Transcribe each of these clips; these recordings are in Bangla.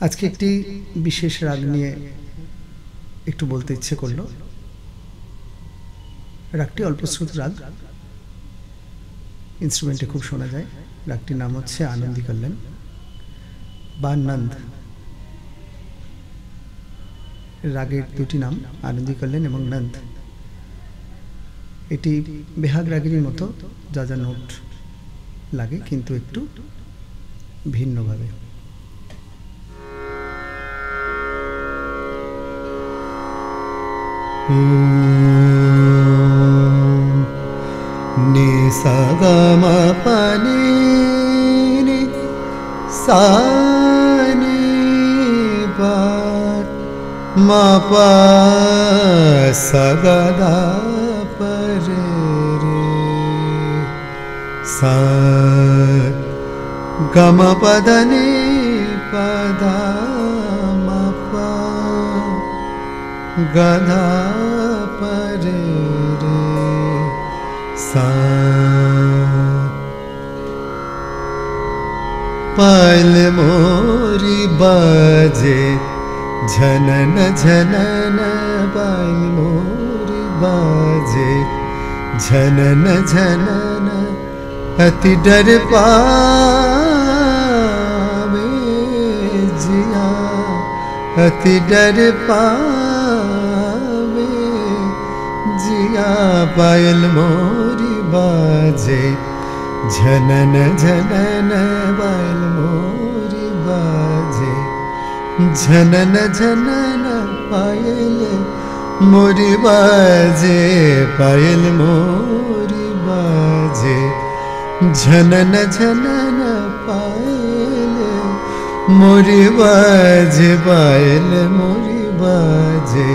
আজকে একটি বিশেষ রাগ নিয়ে একটু বলতে ইচ্ছে করলো। রাগটি অল্পশ্রুত রাগ, ইনস্ট্রুমেন্টে খুব শোনা যায়। রাগটির নাম হচ্ছে আনন্দী কল্যাণ বা নন্দ। রাগের দুটি নাম, আনন্দী কল্যাণ এবং নন্দ। এটি বেহাগ রাগেরই মতো, যা যা নোট লাগে, কিন্তু একটু ভিন্নভাবে। नि सा ग म प नि नि सा नि प म प स ग ध प रे रे सा ग म प ध नि प ध म प ग ध प रे रे सा पायल मोरी बाजे झनन झनन, पायल मोरी बाजे झनन झनन, अति डर पावे जिया, अति डर पावे जिया। पायल मोरी बाजे झनन झनन, पायल मोरी बाजे झनन झनन, पायल मोरी बाजे, पायल मोरी बाजे झनन झनन, पायल मोरी बाजे, पायल मोरी बाजे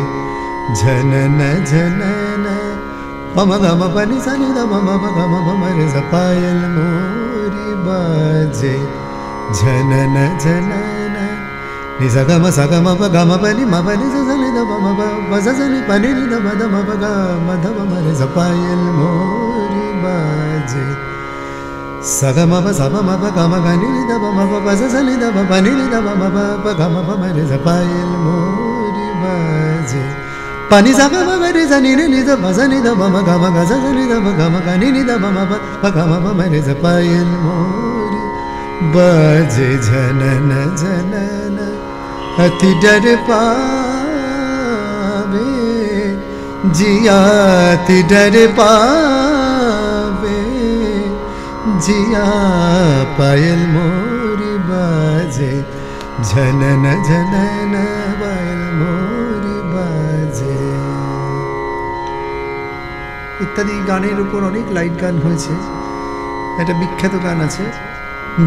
झनन झनन। पम ग म प नि सा नि ध म म प ग म प म रे सा, पायल मोरी बाजे झनन झनन। नि सा ग म सा ग म प ग म प नि म प नि सा सा नि ध प म प प सा सा नि प नि नि ध म ध म प ग म ध म म रे सा, पायल मोरी बाजे सा ग म प सा प म प ग म ग नि नि ध प म प प सा सा नि ध प प नि नि ध प म प प ग म प म रे सा, पायल मोरी बाजे पानी सा ग म प रे सा नि रे नि ध प सा नि ध प म ग म ग सा सा नि ध प ग म ग नि नि ध प म प प ग म प म रे सा, पायल मोरी बाजे झनन झनन, अति डर पावे जिया, अति डर पावे जिया। पायल मोरी बाजे झनन झनन, पायल मोरी बाजे। ইত্যাদি গানের উপর অনেক লাইট গান হয়েছে। একটা বিখ্যাত গান আছে,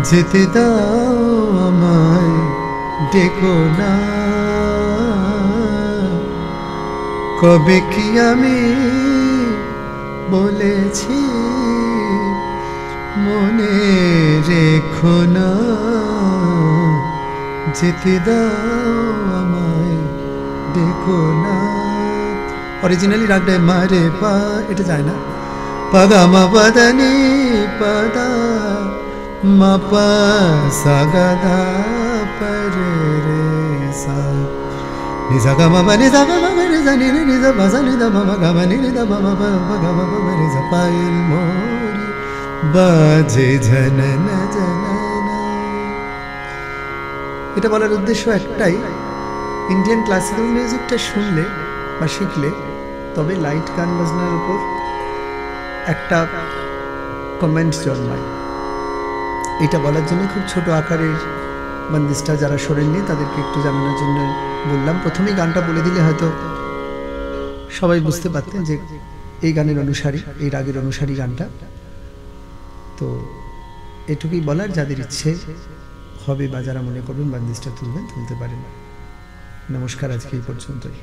যেতে দাও আমায় ডেকো না, কবে কি আমি বলেছি মনে রেখো না, যেতে দাও আমায় ডেকো না। অরিজিনালি রাগটা মা রে পা, এটা যায় না। পা গা মা পা ধা নি পা ধা মা পা সা গা ধা পা রে রে সা, নি সা গা মা পা নি সা গা মা পা রে সা নি রে নি সা পা সা নি ধা মা পা গা মা নি নি ধা মা পা পা গা মা পা মা রে সা, পাयल মোরি বাজে ঝনন ঝনন। এটা বলার উদ্দেশ্য একটাই, ইন্ডিয়ান ক্লাসিক্যাল মিউজিকটা শুনলে বা শিখলে তবে লাইট গান বাজনার উপর একটা কমেন্ট জন্মায়। এটা বলার জন্য খুব ছোট আকারের বন্দিশটা যারা শোনেননি তাদেরকে একটু জানানোর জন্য বললাম। প্রথমেই গানটা বলে দিলে হয়তো সবাই বুঝতে পারতেন যে এই গানের অনুসারী, এই রাগের অনুসারী গানটা। তো এটুকুই বলার, যাদের ইচ্ছে হবে বা যারা মনে করবেন বন্দিশটা তুলবেন, তুলতে পারেন। নমস্কার, আজকে এই পর্যন্তই।